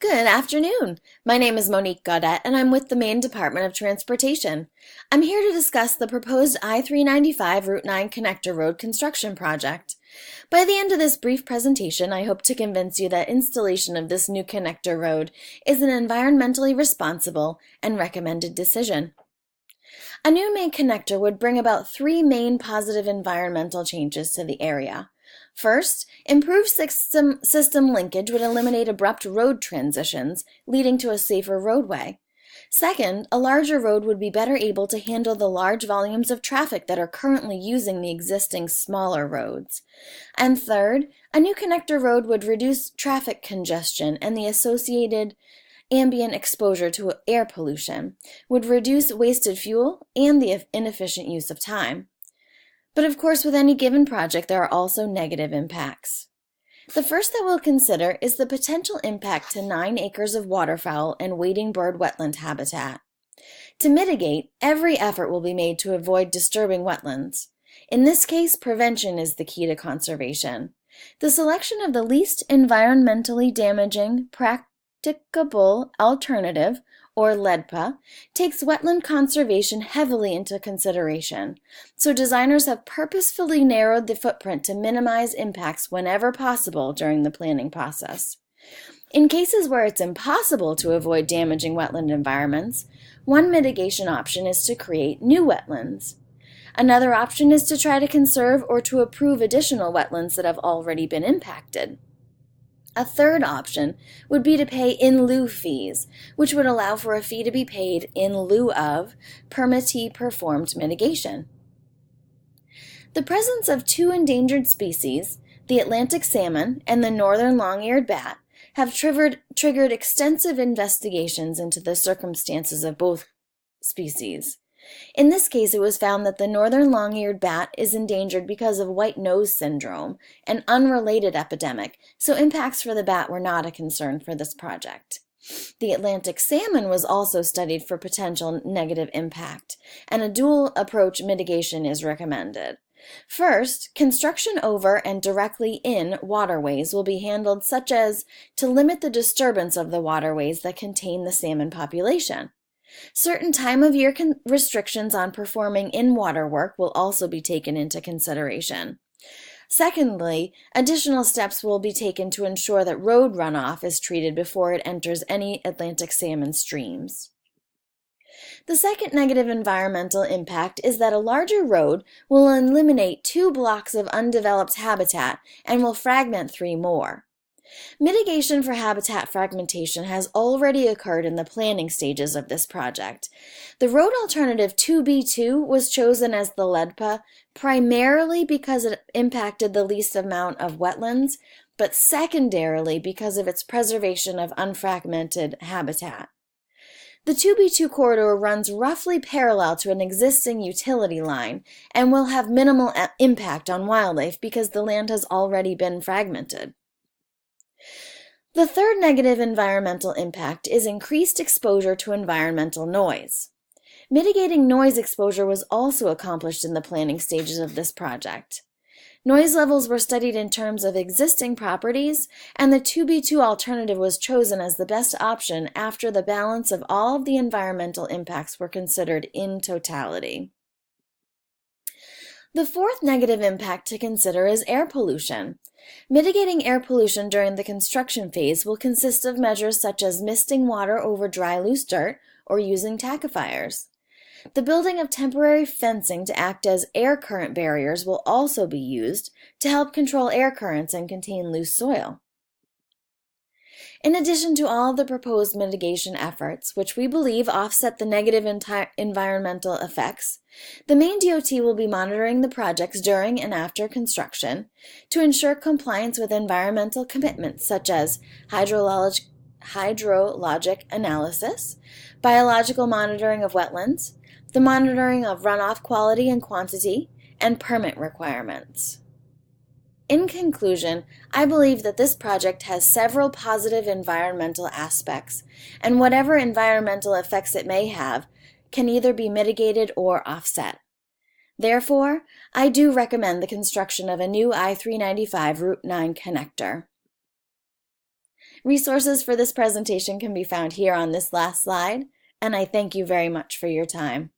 Good afternoon. My name is Monique Gaudette, and I'm with the Maine Department of Transportation. I'm here to discuss the proposed I-395 Route 9 Connector Road construction project. By the end of this brief presentation, I hope to convince you that installation of this new connector road is an environmentally responsible and recommended decision. A new main connector would bring about three main positive environmental changes to the area. First, improved system linkage would eliminate abrupt road transitions, leading to a safer roadway. Second, a larger road would be better able to handle the large volumes of traffic that are currently using the existing smaller roads. And third, a new connector road would reduce traffic congestion and the associated ambient exposure to air pollution, would reduce wasted fuel and the inefficient use of time. But of course, with any given project, there are also negative impacts. The first that we'll consider is the potential impact to 9 acres of waterfowl and wading bird wetland habitat. To mitigate, every effort will be made to avoid disturbing wetlands. In this case, prevention is the key to conservation. The selection of the least environmentally damaging, practicable alternative, or LEDPA, takes wetland conservation heavily into consideration, so designers have purposefully narrowed the footprint to minimize impacts whenever possible during the planning process. In cases where it's impossible to avoid damaging wetland environments, one mitigation option is to create new wetlands. Another option is to try to conserve or to approve additional wetlands that have already been impacted. A third option would be to pay in lieu fees, which would allow for a fee to be paid in lieu of permittee-performed mitigation. The presence of two endangered species, the Atlantic salmon and the northern long-eared bat, have triggered extensive investigations into the circumstances of both species. In this case, it was found that the northern long-eared bat is endangered because of white nose syndrome, an unrelated epidemic, so impacts for the bat were not a concern for this project. The Atlantic salmon was also studied for potential negative impact, and a dual approach mitigation is recommended. First, construction over and directly in waterways will be handled such as to limit the disturbance of the waterways that contain the salmon population. Certain time-of-year restrictions on performing in-water work will also be taken into consideration. Secondly, additional steps will be taken to ensure that road runoff is treated before it enters any Atlantic salmon streams. The second negative environmental impact is that a larger road will eliminate 2 blocks of undeveloped habitat and will fragment 3 more. Mitigation for habitat fragmentation has already occurred in the planning stages of this project. The road alternative 2B2 was chosen as the LEDPA primarily because it impacted the least amount of wetlands, but secondarily because of its preservation of unfragmented habitat. The 2B2 corridor runs roughly parallel to an existing utility line and will have minimal impact on wildlife because the land has already been fragmented. The third negative environmental impact is increased exposure to environmental noise. Mitigating noise exposure was also accomplished in the planning stages of this project. Noise levels were studied in terms of existing properties, and the 2B2 alternative was chosen as the best option after the balance of all of the environmental impacts were considered in totality. The fourth negative impact to consider is air pollution. Mitigating air pollution during the construction phase will consist of measures such as misting water over dry loose dirt or using tackifiers. The building of temporary fencing to act as air current barriers will also be used to help control air currents and contain loose soil. In addition to all of the proposed mitigation efforts, which we believe offset the negative environmental effects, the Maine DOT will be monitoring the projects during and after construction to ensure compliance with environmental commitments such as hydrologic analysis, biological monitoring of wetlands, the monitoring of runoff quality and quantity, and permit requirements. In conclusion, I believe that this project has several positive environmental aspects, and whatever environmental effects it may have can either be mitigated or offset. Therefore, I do recommend the construction of a new I-395 Route 9 connector. Resources for this presentation can be found here on this last slide, and I thank you very much for your time.